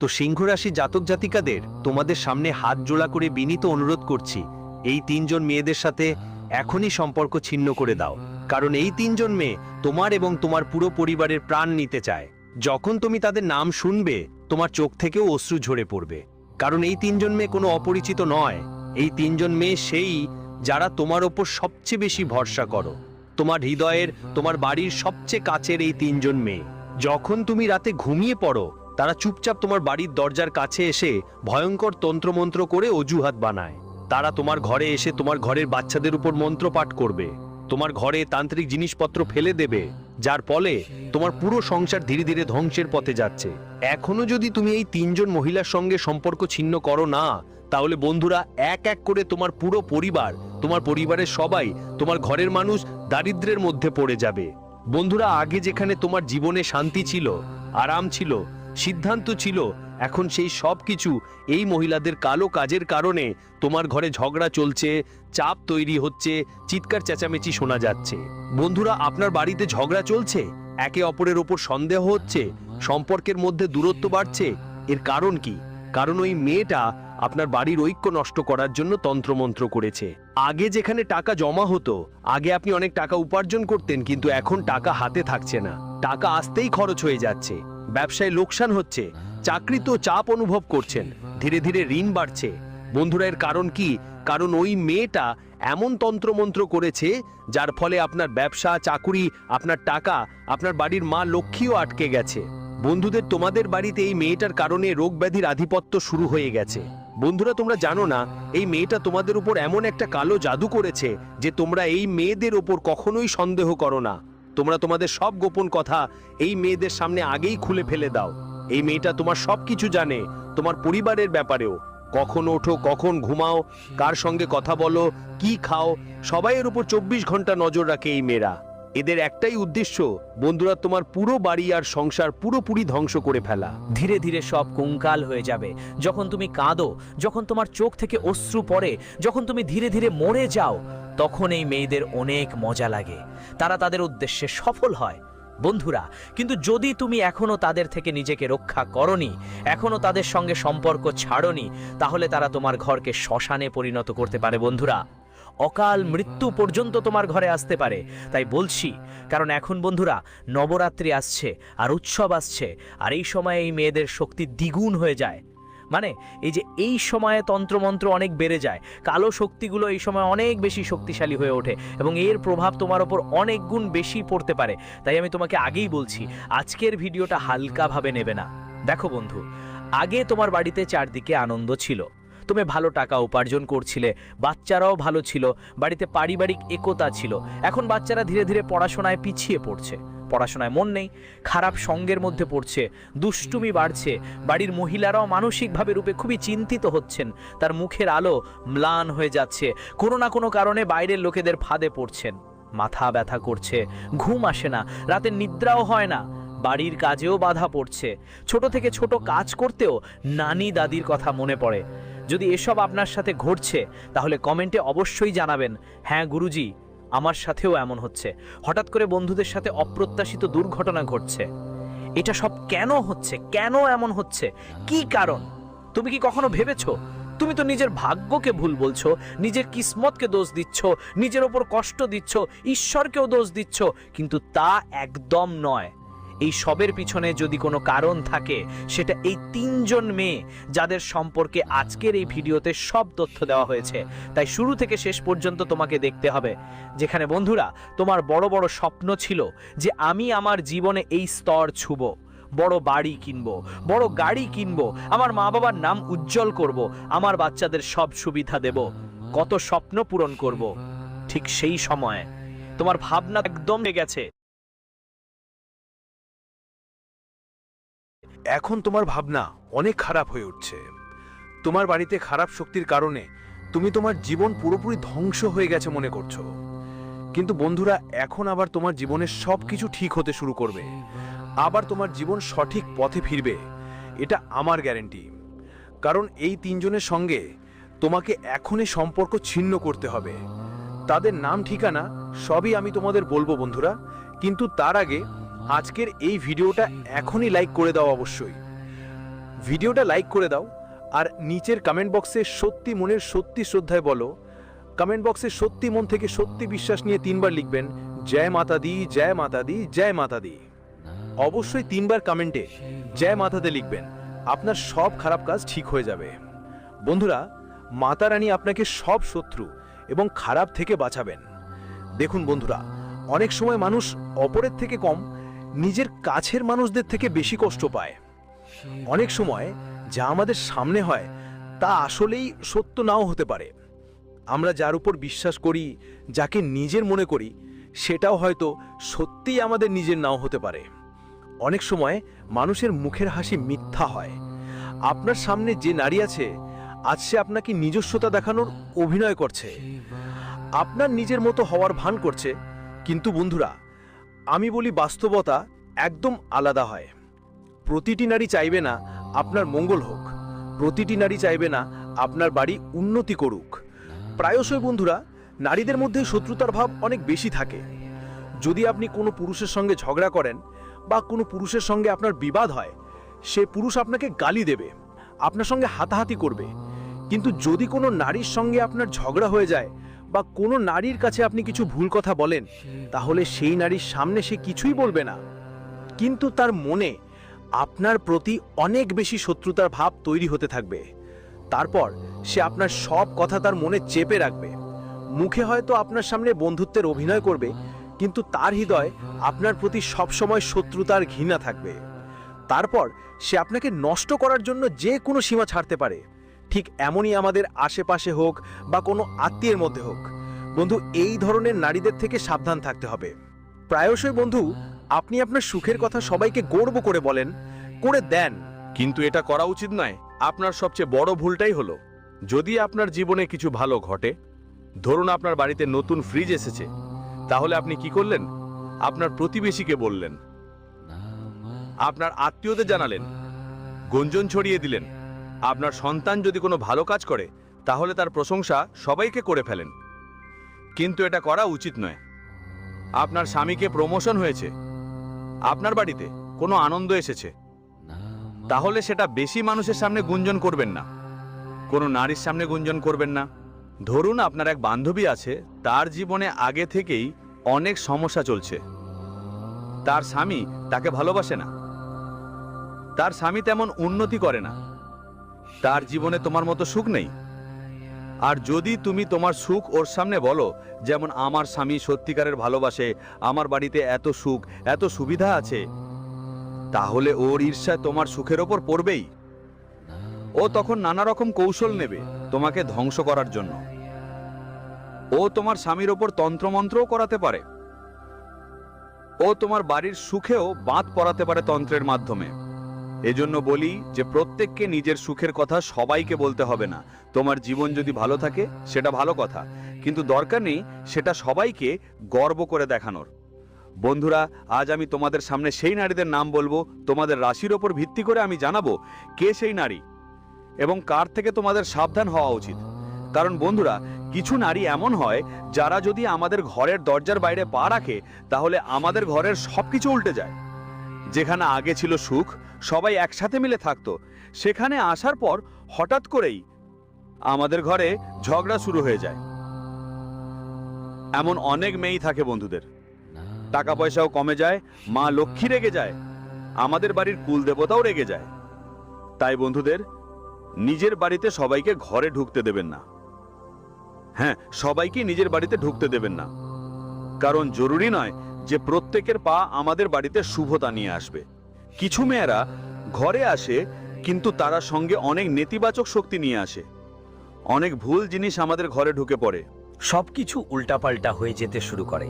তো সিংহ রাশি জাতক জাতিকাদের তোমাদের সামনে হাত জোড়া করে বিনীত অনুরোধ করছি, এই তিনজন মেয়েদের সাথে এখনই সম্পর্ক ছিন্ন করে দাও। কারণ এই তিনজন মেয়ে তোমার এবং তোমার পুরো পরিবারের প্রাণ নিতে চায়। যখন তুমি তাদের নাম শুনবে তোমার চোখ থেকেও অশ্রু ঝরে পড়বে। কারণ এই তিনজন মেয়ে কোনো অপরিচিত নয়। এই তিনজন মেয়ে সেই যারা তোমার ওপর সবচেয়ে বেশি ভরসা করো। তোমার হৃদয়ের, তোমার বাড়ির সবচেয়ে কাছের এই তিনজন মেয়ে। যখন তুমি রাতে ঘুমিয়ে পড়ো তারা চুপচাপ তোমার বাড়ির দরজার কাছে এসে ভয়ঙ্কর তন্ত্রমন্ত্র করে অজুহাত বানায়। তারা তোমার ঘরে এসে তোমার ঘরের বাচ্চাদের উপর মন্ত্র পাঠ করবে, তোমার ঘরে তান্ত্রিক জিনিসপত্র ফেলে দেবে, যার ফলে তোমার পুরো সংসার ধীরে ধীরে ধ্বংসের পথে যাচ্ছে। এখনো যদি তুমি এই তিনজন মহিলার সঙ্গে সম্পর্ক ছিন্ন করো না, তাহলে বন্ধুরা এক এক করে তোমার পুরো পরিবার, তোমার পরিবারের সবাই, তোমার ঘরের মানুষ দারিদ্র্যের মধ্যে পড়ে যাবে। বন্ধুরা, আগে যেখানে তোমার জীবনে শান্তি ছিল, আরাম ছিল, সিদ্ধান্ত ছিল, এখন সেই সব কিছু এই মহিলাদের কালো কাজের কারণে তোমার ঘরে ঝগড়া চলছে, চাপ তৈরি হচ্ছে, চিৎকার চেঁচামেচি শোনা যাচ্ছে। বন্ধুরা, আপনার বাড়িতে ঝগড়া চলছে, একে অপরের ওপর সন্দেহ হচ্ছে, সম্পর্কের মধ্যে দূরত্ব বাড়ছে। এর কারণ কি? কারণ ওই মেয়েটা আপনার বাড়ির ঐক্য নষ্ট করার জন্য তন্ত্রমন্ত্র করেছে। আগে যেখানে টাকা জমা হতো, আগে আপনি অনেক টাকা উপার্জন করতেন, কিন্তু এখন টাকা হাতে থাকছে না, টাকা আসতেই খরচ হয়ে যাচ্ছে, ব্যবসায় লোকসান হচ্ছে, চাকরিতেও চাপ অনুভব করছেন, ধীরে ধীরে ঋণ বাড়ছে। বন্ধুরা, এর কারণ কি? কারণ ওই মেয়েটা এমন তন্ত্রমন্ত্র করেছে যার ফলে আপনার ব্যবসা, চাকুরি, আপনার টাকা, আপনার বাড়ির মা লক্ষ্মীও আটকে গেছে। বন্ধুদের, তোমাদের বাড়িতে এই মেয়েটার কারণে রোগ ব্যাধির আধিপত্য শুরু হয়ে গেছে। বন্ধুরা, তোমরা জানো না এই মেয়েটা তোমাদের উপর এমন একটা কালো জাদু করেছে যে তোমরা এই মেয়েদের ওপর কখনোই সন্দেহ করো না। তোমরা তোমাদের সব গোপন কথা এই মেয়েদের সামনে আগেই খুলে ফেলে দাও। এই মেয়েটা তোমার সবকিছু জানে, তোমার পরিবারের ব্যাপারেও। কখন ওঠো, কখন ঘুমাও, কার সঙ্গে কথা বলো, কি খাও, সবাইয়ের উপর 24 ঘন্টা নজর রাখে এই মেয়েরা। এদের একটাই উদ্দেশ্য, বন্ধুরা, তোমার পুরো বাড়ি আর সংসার পুরোপুরি ধ্বংস করে ফেলা। ধীরে ধীরে সব কঙ্কাল হয়ে যাবে। যখন তুমি কাঁদো, যখন তোমার চোখ থেকে অশ্রু পড়ে, যখন তুমি ধীরে ধীরে মরে যাও, তখন এই মেয়েদের অনেক মজা লাগে। তারা তাদের উদ্দেশ্যে সফল হয়। বন্ধুরা, কিন্তু যদি তুমি এখনো তাদের থেকে নিজেকে রক্ষা করনি, এখনো তাদের সঙ্গে সম্পর্ক ছাড়নি, তাহলে তারা তোমার ঘরকে শ্মশানে পরিণত করতে পারে। বন্ধুরা, অকাল মৃত্যু পর্যন্ত তোমার ঘরে আসতে পারে। তাই বলছি, কারণ এখন বন্ধুরা নবরাত্রি আসছে আর উৎসব আসছে, আর এই সময়ে এই মেয়েদের শক্তি দ্বিগুণ হয়ে যায়। মানে এই যে এই সময়ে তন্ত্রমন্ত্র অনেক বেড়ে যায়, কালো শক্তিগুলো এই সময় অনেক বেশি শক্তিশালী হয়ে ওঠে এবং এর প্রভাব তোমার ওপর অনেক গুণ বেশি পড়তে পারে। তাই আমি তোমাকে আগেই বলছি, আজকের ভিডিওটা হালকাভাবে নেবে না। দেখো বন্ধু, আগে তোমার বাড়িতে চারদিকে আনন্দ ছিল, তুমি ভালো টাকা উপার্জন করছিলে, বাচ্চারাও ভালো ছিল, বাড়িতে পারিবারিক একতা ছিল। এখন বাচ্চারা ধীরে ধীরে পড়াশোনায় পিছিয়ে পড়ছে, পড়াশোনায় মন নেই, খারাপ সঙ্গের মধ্যে পড়ছে, দুষ্টুমি বাড়ছে, বাড়ির মহিলারাও মানসিকভাবে রূপে খুবই চিন্তিত হচ্ছেন, তার মুখের আলো ম্লান হয়ে যাচ্ছে, কোনো না কোনো কারণে বাইরের লোকেদের ফাঁদে পড়ছেন, মাথা ব্যথা করছে, ঘুম আসে না, রাতের নিদ্রাও হয় না, বাড়ির কাজেও বাধা পড়ছে, ছোট থেকে ছোট কাজ করতেও নানি দাদির কথা মনে পড়ে। যদি এসব আপনার সাথে ঘটছে তাহলে কমেন্টে অবশ্যই জানাবেন, হ্যাঁ গুরুজি, আমার সাথেও এমন হচ্ছে, হঠাৎ করে বন্ধুদের সাথে অপ্রত্যাশিত দুর্ঘটনা ঘটছে। এটা সব কেন হচ্ছে? কেন এমন হচ্ছে? কি কারণ? তুমি কি কখনো ভেবেছো? তুমি তো নিজের ভাগ্যকে ভুল বলছো, নিজের কিসমতকে দোষ দিচ্ছ, নিজের ওপর কষ্ট দিচ্ছ, ঈশ্বরকেও দোষ দিচ্ছ, কিন্তু তা একদম নয়। এই সবের পিছনে যদি কোনো কারণ থাকে, সেটা এই তিনজন মেয়ে যাদের সম্পর্কে আজকের এই ভিডিওতে সব তথ্য দেওয়া হয়েছে। তাই শুরু থেকে শেষ পর্যন্ত তোমাকে দেখতে হবে। যেখানে বন্ধুরা তোমার বড় বড় স্বপ্ন ছিল যে আমি আমার জীবনে এই স্তর ছুব, বড় বাড়ি কিনবো, বড় গাড়ি কিনবো, আমার মা বাবার নাম উজ্জ্বল করব, আমার বাচ্চাদের সব সুবিধা দেব, কত স্বপ্ন পূরণ করব। ঠিক সেই সময় তোমার ভাবনা একদম গেছে। এখন তোমার ভাবনা অনেক খারাপ হয়ে উঠছে। তোমার বাড়িতে খারাপ শক্তির কারণে তুমি তোমার জীবন পুরোপুরি ধ্বংস হয়ে গেছে মনে করছো। কিন্তু বন্ধুরা, এখন আবার তোমার জীবনের সবকিছু ঠিক হতে শুরু করবে, আবার তোমার জীবন সঠিক পথে ফিরবে, এটা আমার গ্যারান্টি। কারণ এই তিনজনের সঙ্গে তোমাকে এখনই সম্পর্ক ছিন্ন করতে হবে। তাদের নাম, ঠিকানা সবই আমি তোমাদের বলবো বন্ধুরা, কিন্তু তার আগে আজকের এই ভিডিওটা এখনই লাইক করে দাও অবশ্যই। ভিডিওটা লাইক করে দাও আর নিচের কমেন্ট বক্সে সত্যি মনের সত্যি শ্রদ্ধায় বলো। কমেন্ট বক্সে সত্যি মন থেকে সত্যি বিশ্বাস নিয়ে 3 বার লিখবেন জয় মাতা দি, জয় মাতা দি, জয় মাতা দি। অবশ্যই 3 বার কমেন্টে জয় মাতা দি লিখবেন, আপনার সব খারাপ কাজ ঠিক হয়ে যাবে। বন্ধুরা, মাতা রানী আপনাকে সব শত্রু এবং খারাপ থেকে বাঁচাবেন। দেখুন বন্ধুরা, অনেক সময় মানুষ অপরের থেকে কম নিজের কাছের মানুষদের থেকে বেশি কষ্ট পায়। অনেক সময় যা আমাদের সামনে হয় তা আসলেই সত্য নাও হতে পারে। আমরা যার উপর বিশ্বাস করি, যাকে নিজের মনে করি, সেটাও হয়তো সত্যিই আমাদের নিজের নাও হতে পারে। অনেক সময় মানুষের মুখের হাসি মিথ্যা হয়। আপনার সামনে যে নারী আছে, আজ সে আপনাকে নিজস্বতা দেখানোর অভিনয় করছে, আপনার নিজের মতো হওয়ার ভান করছে। কিন্তু বন্ধুরা, আমি বলি বাস্তবতা একদম আলাদা হয়। প্রতিটি নারী চাইবে না আপনার মঙ্গল হোক, প্রতিটি নারী চাইবে না আপনার বাড়ি উন্নতি করুক। প্রায়শই বন্ধুরা, নারীদের মধ্যে শত্রুতার ভাব অনেক বেশি থাকে। যদি আপনি কোনো পুরুষের সঙ্গে ঝগড়া করেন বা কোনো পুরুষের সঙ্গে আপনার বিবাদ হয়, সে পুরুষ আপনাকে গালি দেবে, আপনার সঙ্গে হাতাহাতি করবে। কিন্তু যদি কোনো নারীর সঙ্গে আপনার ঝগড়া হয়ে যায় বা কোনো নারীর কাছে আপনি কিছু ভুল কথা বলেন, তাহলে সেই নারীর সামনে সে কিছুই বলবে না, কিন্তু তার মনে আপনার প্রতি অনেক বেশি শত্রুতার ভাব তৈরি হতে থাকবে। তারপর সে আপনার সব কথা তার মনে চেপে রাখবে। মুখে হয়তো আপনার সামনে বন্ধুত্বের অভিনয় করবে, কিন্তু তার হৃদয় আপনার প্রতি সবসময় শত্রুতার ঘৃণা থাকবে। তারপর সে আপনাকে নষ্ট করার জন্য যে কোনো সীমা ছাড়তে পারে। ঠিক এমনই আমাদের আশেপাশে হোক বা কোনো আত্মীয়ের মধ্যে হোক, বন্ধু, এই ধরনের নারীদের থেকে সাবধান থাকতে হবে। প্রায়শই বন্ধু, আপনি আপনার সুখের কথা সবাইকে গর্ব করে বলেন, করে দেন, কিন্তু এটা করা উচিত নয়। আপনার সবচেয়ে বড় ভুলটাই হলো, যদি আপনার জীবনে কিছু ভালো ঘটে, ধরুন আপনার বাড়িতে নতুন ফ্রিজ এসেছে, তাহলে আপনি কি করলেন? আপনার প্রতিবেশীকে বললেন, আপনার আত্মীয়দের জানালেন, গুঞ্জন ছড়িয়ে দিলেন। আপনার সন্তান যদি কোনো ভালো কাজ করে, তাহলে তার প্রশংসা সবাইকে করে ফেলেন। কিন্তু এটা করা উচিত নয়। আপনার স্বামীকে প্রমোশন হয়েছে, আপনার বাড়িতে কোনো আনন্দ এসেছে, তাহলে সেটা বেশি মানুষের সামনে গুঞ্জন করবেন না, কোনো নারীর সামনে গুঞ্জন করবেন না। ধরুন আপনার এক বান্ধবী আছে, তার জীবনে আগে থেকেই অনেক সমস্যা চলছে, তার স্বামী তাকে ভালোবাসে না, তার স্বামী তেমন উন্নতি করে না, তার জীবনে তোমার মতো সুখ নেই। আর যদি তুমি তোমার সুখ ওর সামনে বলো, যেমন আমার স্বামী সত্যিকারের ভালোবাসে, আমার বাড়িতে এত সুখ, এত সুবিধা আছে, তাহলে ওর ঈর্ষা তোমার সুখের ওপর পড়বেই। ও তখন নানা রকম কৌশল নেবে তোমাকে ধ্বংস করার জন্য। ও তোমার স্বামীর ওপর তন্ত্রমন্ত্রও করাতে পারে। ও তোমার বাড়ির সুখেও বাঁধ পড়াতে পারে তন্ত্রের মাধ্যমে। এজন্য বলি যে প্রত্যেককে নিজের সুখের কথা সবাইকে বলতে হবে না। তোমার জীবন যদি ভালো থাকে সেটা ভালো কথা, কিন্তু দরকার নেই সেটা সবাইকে গর্ব করে দেখানোর। বন্ধুরা, আজ আমি তোমাদের সামনে সেই নারীদের নাম বলবো। তোমাদের রাশির ওপর ভিত্তি করে আমি জানাবো কে সেই নারী এবং কার থেকে তোমাদের সাবধান হওয়া উচিত। কারণ বন্ধুরা, কিছু নারী এমন হয় যারা যদি আমাদের ঘরের দরজার বাইরে পা রাখে, তাহলে আমাদের ঘরের সবকিছু উল্টে যায়। যেখানে আগে ছিল সুখ, সবাই একসাথে মিলে থাকতো, সেখানে আসার পর হঠাৎ করেই আমাদের ঘরে ঝগড়া শুরু হয়ে যায়। এমন অনেক মেয়েই থাকে বন্ধুদের। টাকা পয়সাও কমে যায়, মা লক্ষ্মী রেগে যায়, আমাদের বাড়ির কুল দেবতাও রেগে যায়। তাই বন্ধুদের, নিজের বাড়িতে সবাইকে ঘরে ঢুকতে দেবেন না। হ্যাঁ, সবাইকে নিজের বাড়িতে ঢুকতে দেবেন না, কারণ জরুরি নয় যে প্রত্যেকের পা আমাদের বাড়িতে শুভতা নিয়ে আসবে। কিছু মেয়েরা ঘরে আসে, কিন্তু তারা সঙ্গে অনেক নেতিবাচক শক্তি নিয়ে আসে। অনেক ভুল জিনিস আমাদের ঘরে ঢুকে পড়ে। সবকিছু উল্টাপাল্টা হয়ে যেতে শুরু করে।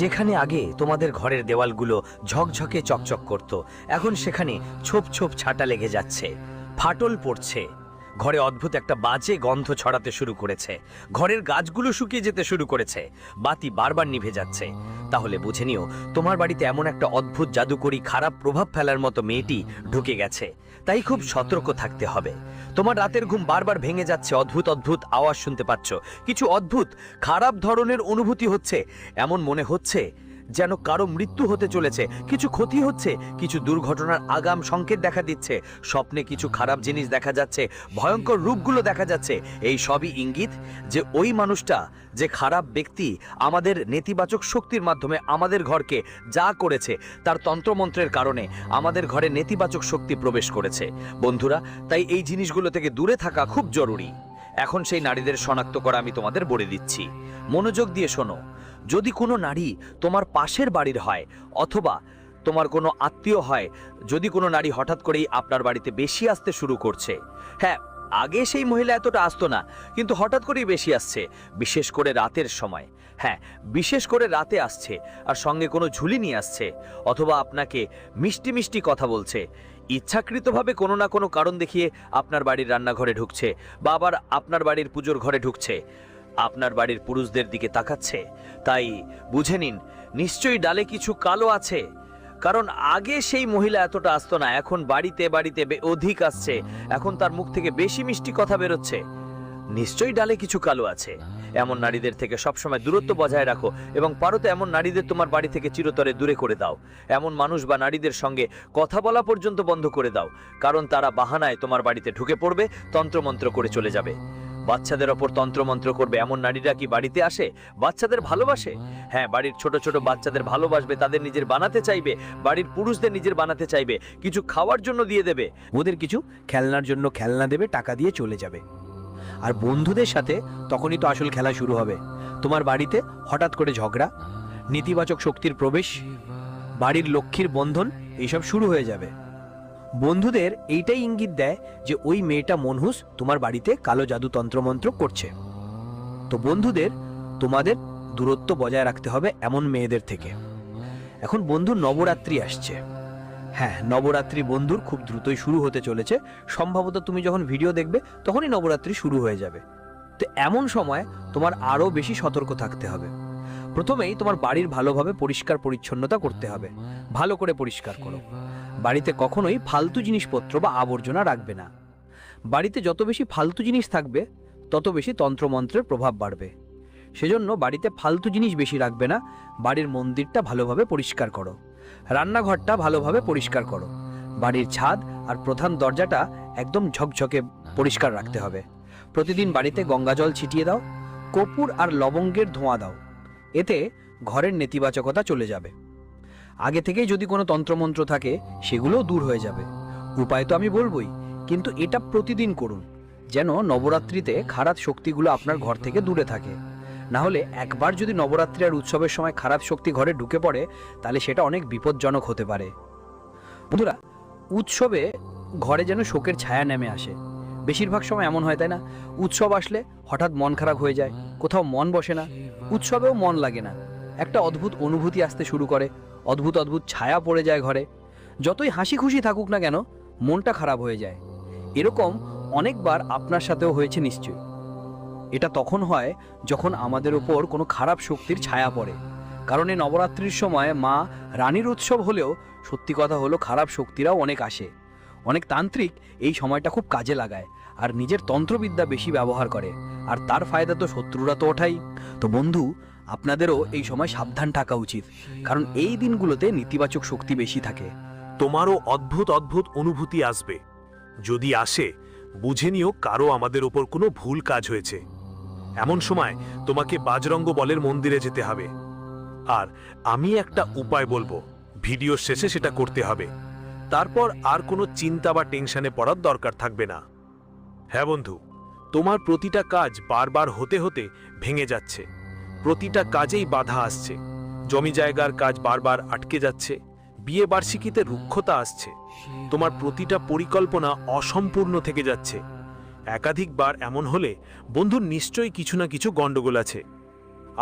যেখানে আগে তোমাদের ঘরের দেওয়ালগুলো ঝকঝকে চকচক করত, এখন সেখানে ছোপ ছোপ ছাটা লেগে যাচ্ছে, ফাটল পড়ছে। ঘরে অদ্ভুত একটা বাজে গন্ধ ছড়াতে শুরু করেছে, ঘরের গাছগুলো শুকিয়ে যেতে শুরু করেছে, বাতি বারবার নিভে যাচ্ছে। তাহলে বুঝে নিও, তোমার বাড়িতে এমন একটা অদ্ভুত জাদুকরী খারাপ প্রভাব ফেলার মতো মেয়েটি ঢুকে গেছে। তাই খুব সতর্ক থাকতে হবে। তোমার রাতের ঘুম বারবার ভেঙে যাচ্ছে, অদ্ভুত অদ্ভুত আওয়াজ শুনতে পাচ্ছ, কিছু অদ্ভুত খারাপ ধরনের অনুভূতি হচ্ছে। এমন মনে হচ্ছে যেন কারো মৃত্যু হতে চলেছে, কিছু ক্ষতি হচ্ছে, কিছু দুর্ঘটনার আগাম সংকেত দেখা দিচ্ছে, স্বপ্নে কিছু খারাপ জিনিস দেখা যাচ্ছে, ভয়ঙ্কর রূপগুলো দেখা যাচ্ছে। এই সবই ইঙ্গিত যে ওই মানুষটা, যে খারাপ ব্যক্তি আমাদের নেতিবাচক শক্তির মাধ্যমে আমাদের ঘরকে যা করেছে, তার তন্ত্রমন্ত্রের কারণে আমাদের ঘরে নেতিবাচক শক্তি প্রবেশ করেছে। বন্ধুরা, তাই এই জিনিসগুলো থেকে দূরে থাকা খুব জরুরি। এখন সেই নারীদের শনাক্ত করা আমি তোমাদের বলে দিচ্ছি, মনোযোগ দিয়ে শোনো। যদি কোনো নারী তোমার পাশের বাড়ির হয় অথবা তোমার কোনো আত্মীয় হয়, যদি কোনো নারী হঠাৎ করেই আপনার বাড়িতে বেশি আসতে শুরু করছে, হ্যাঁ আগে সেই মহিলা এতটা আসতো না, কিন্তু হঠাৎ করেই বেশি আসছে, বিশেষ করে রাতের সময়, হ্যাঁ বিশেষ করে রাতে আসছে, আর সঙ্গে কোনো ঝুলি নিয়ে আসছে, অথবা আপনাকে মিষ্টি মিষ্টি কথা বলছে, ইচ্ছাকৃতভাবে কোনো না কোনো কারণ দেখিয়ে আপনার বাড়ির রান্নাঘরে ঢুকছে, বা আবার আপনার বাড়ির পুজোর ঘরে ঢুকছে, আপনার বাড়ির পুরুষদের দিকে তাকাচ্ছে, তাই বুঝে নিন নিশ্চয়ই ডালে কিছু কালো আছে। কারণ আগে সেই মহিলা এতটা আসতো না, এখন বাড়িতে বাড়িতে অধিক আসছে, এখন তার মুখ থেকে বেশি মিষ্টি কথা বেরোচ্ছে। নিশ্চয়ই ডালে কিছু কালো আছে। এমন নারীদের থেকে সবসময় দূরত্ব বজায় রাখো, এবং পারো তো এমন নারীদের তোমার বাড়ি থেকে চিরতরে দূরে করে দাও। এমন মানুষ বা নারীদের সঙ্গে কথা বলা পর্যন্ত বন্ধ করে দাও, কারণ তারা বাহানায় তোমার বাড়িতে ঢুকে পড়বে, তন্ত্রমন্ত্র করে চলে যাবে। বাচ্চাদের ওপর তন্ত্রমন্ত্র করবে এমন নারীরা কি বাড়িতে আসে? বাচ্চাদের ভালোবাসে, হ্যাঁ বাড়ির ছোট ছোট বাচ্চাদের ভালোবাসবে, তাদের নিজের বানাতে চাইবে, বাড়ির পুরুষদের নিজের বানাতে চাইবে, কিছু খাওয়ার জন্য দিয়ে দেবে, ওদের কিছু খেলনার জন্য খেলনা দেবে, টাকা দিয়ে চলে যাবে। আর বন্ধুদের সাথে তখনই তো আসল খেলা শুরু হবে। তোমার বাড়িতে হঠাৎ করে ঝগড়া, নেতিবাচক শক্তির প্রবেশ, বাড়ির লক্ষ্মীর বন্ধন, এইসব শুরু হয়ে যাবে। বন্ধুদের এইটাই ইঙ্গিত দেয় যে ওই মেয়েটা মনহুস তোমার বাড়িতে কালো জাদু তন্ত্রমন্ত্র করছে। তো বন্ধুদের তোমাদের দূরত্ব বজায় রাখতে হবে এমন মেয়েদের থেকে। এখন বন্ধু নবরাত্রি আসছে, হ্যাঁ নবরাত্রি বন্ধুর খুব দ্রুতই শুরু হতে চলেছে। সম্ভবত তুমি যখন ভিডিও দেখবে তখনই নবরাত্রি শুরু হয়ে যাবে। তো এমন সময় তোমার আরও বেশি সতর্ক থাকতে হবে। প্রথমেই তোমার বাড়ির ভালোভাবে পরিষ্কার পরিচ্ছন্নতা করতে হবে। ভালো করে পরিষ্কার করো। বাড়িতে কখনোই ফালতু জিনিসপত্র বা আবর্জনা রাখবে না। বাড়িতে যত বেশি ফালতু জিনিস থাকবে তত বেশি তন্ত্রমন্ত্রের প্রভাব বাড়বে। সেজন্য বাড়িতে ফালতু জিনিস বেশি রাখবে না। বাড়ির মন্দিরটা ভালোভাবে পরিষ্কার করো, রান্নাঘরটা ভালোভাবে পরিষ্কার করো, বাড়ির ছাদ আর প্রধান দরজাটা একদম ঝকঝকে পরিষ্কার রাখতে হবে। প্রতিদিন বাড়িতে গঙ্গাজল ছিটিয়ে দাও, কর্পূর আর লবঙ্গের ধোঁয়া দাও, এতে ঘরের নেতিবাচকতা চলে যাবে। আগে থেকেই যদি কোনো তন্ত্রমন্ত্র থাকে সেগুলোও দূর হয়ে যাবে। উপায় তো আমি বলবই, কিন্তু এটা প্রতিদিন করুন, যেন নবরাত্রিতে খারাপ শক্তিগুলো আপনার ঘর থেকে দূরে থাকে। না হলে একবার যদি নবরাত্রি আর উৎসবের সময় খারাপ শক্তি ঘরে ঢুকে পড়ে, তাহলে সেটা অনেক বিপজ্জনক হতে পারে। বন্ধুরা, উৎসবে ঘরে যেন শোকের ছায়া নেমে আসে। বেশিরভাগ সময় এমন হয়, তাই না? উৎসব আসলে হঠাৎ মন খারাপ হয়ে যায়, কোথাও মন বসে না, উৎসবেও মন লাগে না, একটা অদ্ভুত অনুভূতি আসতে শুরু করে, অদ্ভুত অদ্ভুত ছায়া পড়ে যায় ঘরে। যতই হাসি খুশি থাকুক না কেন, মনটা খারাপ হয়ে যায়। এরকম অনেকবার আপনার সাথেও হয়েছে নিশ্চয়ই। এটা তখন হয় যখন আমাদের উপর কোনো খারাপ শক্তির ছায়া পড়ে। কারণ এই নবরাত্রির সময় মা রানীর উৎসব হলেও সত্যি কথা হলো খারাপ শক্তিরাও অনেক আসে। অনেক তান্ত্রিক এই সময়টা খুব কাজে লাগায় আর নিজের তন্ত্রবিদ্যা বেশি ব্যবহার করে, আর তার ফায়দা তো শত্রুরা তো ওঠাই। তো বন্ধু, আপনাদেরও এই সময় সাবধান থাকা উচিত, কারণ এই দিনগুলোতে নেতিবাচক শক্তি বেশি থাকে। তোমারও অদ্ভুত অদ্ভুত অনুভূতি আসবে। যদি আসে, বুঝে নিও কারো আমাদের ওপর কোনো ভুল কাজ হয়েছে। এমন সময় তোমাকে বাজরঙ্গ বলের মন্দিরে যেতে হবে। আর আমি একটা উপায় বলবো, ভিডিও শেষে সেটা করতে হবে। তারপর আর কোনো চিন্তা বা টেনশনে পড়ার দরকার থাকবে না। হ্যাঁ বন্ধু, তোমার প্রতিটা কাজ বারবার হতে হতে ভেঙে যাচ্ছে, প্রতিটা কাজেই বাধা আসছে, জমি জায়গার কাজ বারবার আটকে যাচ্ছে, বিয়ে বার্ষিকীতে রুক্ষতা আসছে, তোমার প্রতিটা পরিকল্পনা অসম্পূর্ণ থেকে যাচ্ছে। একাধিকবার এমন হলে বন্ধুর নিশ্চয়ই কিছু না কিছু গন্ডগোল আছে।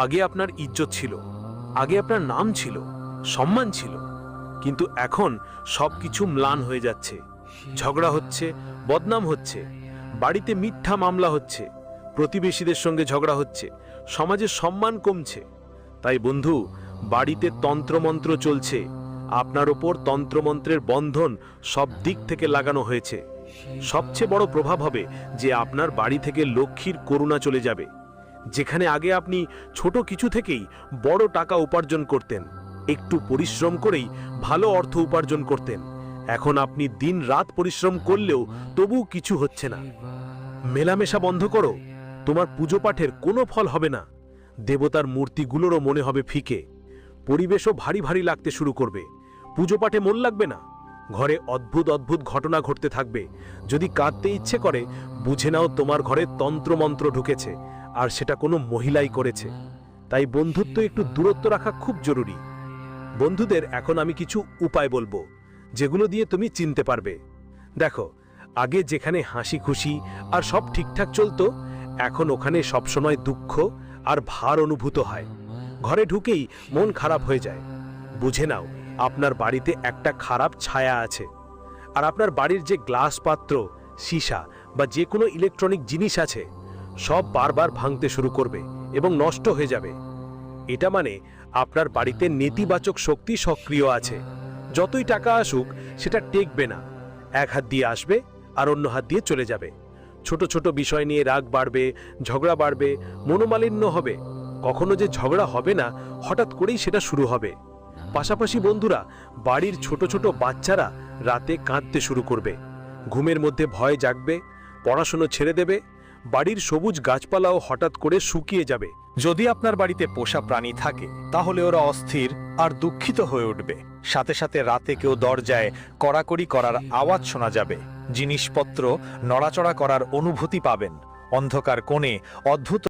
আগে আপনার ইজ্জত ছিল, আগে আপনার নাম ছিল, সম্মান ছিল, কিন্তু এখন সবকিছু ম্লান হয়ে যাচ্ছে। ঝগড়া হচ্ছে, বদনাম হচ্ছে, বাড়িতে মিথ্যা মামলা হচ্ছে, প্রতিবেশীদের সঙ্গে ঝগড়া হচ্ছে, সমাজে সম্মান কমছে। তাই বন্ধু, বাড়িতে তন্ত্রমন্ত্র চলছে, আপনার ওপর তন্ত্রমন্ত্রের বন্ধন সব দিক থেকে লাগানো হয়েছে। সবচেয়ে বড় প্রভাব হবে যে আপনার বাড়ি থেকে লক্ষ্মীর করুণা চলে যাবে। যেখানে আগে আপনি ছোট কিছু থেকেই বড় টাকা উপার্জন করতেন, একটু পরিশ্রম করেই ভালো অর্থ উপার্জন করতেন। এখন আপনি দিন রাত পরিশ্রম করলেও তবু কিছু হচ্ছে না। মেলামেশা বন্ধ করো, তোমার পুজো পাঠের কোনো ফল হবে না। দেবতার মূর্তিগুলোরও মনে হবে ফিকে, পরিবেশও ভারী ভারী লাগতে শুরু করবে। পুজো পাঠে মন লাগবে না, ঘরে অদ্ভুত অদ্ভুত ঘটনা ঘটতে থাকবে। যদি কাঁদতে ইচ্ছে করে, বুঝে নাও তোমার ঘরে তন্ত্রমন্ত্র ঢুকেছে, আর সেটা কোনো মহিলাই করেছে। তাই বন্ধুত্ব একটু দূরত্ব রাখা খুব জরুরি। বন্ধুদের এখন আমি কিছু উপায় বলবো, যেগুলো দিয়ে তুমি চিনতে পারবে। দেখো, আগে যেখানে হাসি খুশি আর সব ঠিকঠাক চলতো, এখন ওখানে সবসময় দুঃখ আর ভার অনুভূত হয়। ঘরে ঢুকেই মন খারাপ হয়ে যায়। বুঝে নাও আপনার বাড়িতে একটা খারাপ ছায়া আছে। আর আপনার বাড়ির যে গ্লাস পাত্র, সীসা বা যে কোনো ইলেকট্রনিক জিনিস আছে, সব বারবার ভাঙতে শুরু করবে এবং নষ্ট হয়ে যাবে। এটা মানে আপনার বাড়িতে নেতিবাচক শক্তি সক্রিয় আছে। যতই টাকা আসুক, সেটা টেকবে না। এক হাত দিয়ে আসবে আর অন্য হাত দিয়ে চলে যাবে। ছোট ছোট বিষয় নিয়ে রাগ বাড়বে, ঝগড়া বাড়বে, মনোমালিন্য হবে। কখনো যে ঝগড়া হবে না, হঠাৎ করেই সেটা শুরু হবে। পাশাপাশি বন্ধুরা, বাড়ির ছোট ছোট বাচ্চারা রাতে কাঁদতে শুরু করবে, ঘুমের মধ্যে ভয় জাগবে, পড়াশোনা ছেড়ে দেবে, বাড়ির সবুজ গাছপালাও হঠাৎ করে শুকিয়ে যাবে। যদি আপনার বাড়িতে পোষা প্রাণী থাকে, তাহলে ওরা অস্থির আর দুঃখিত হয়ে উঠবে। সাথে সাথে রাতে কেউ দরজায় কড়াকড়ি করার আওয়াজ শোনা যাবে, জিনিসপত্র নড়াচড়া করার অনুভূতি পাবেন। অন্ধকার কোণে অদ্ভুত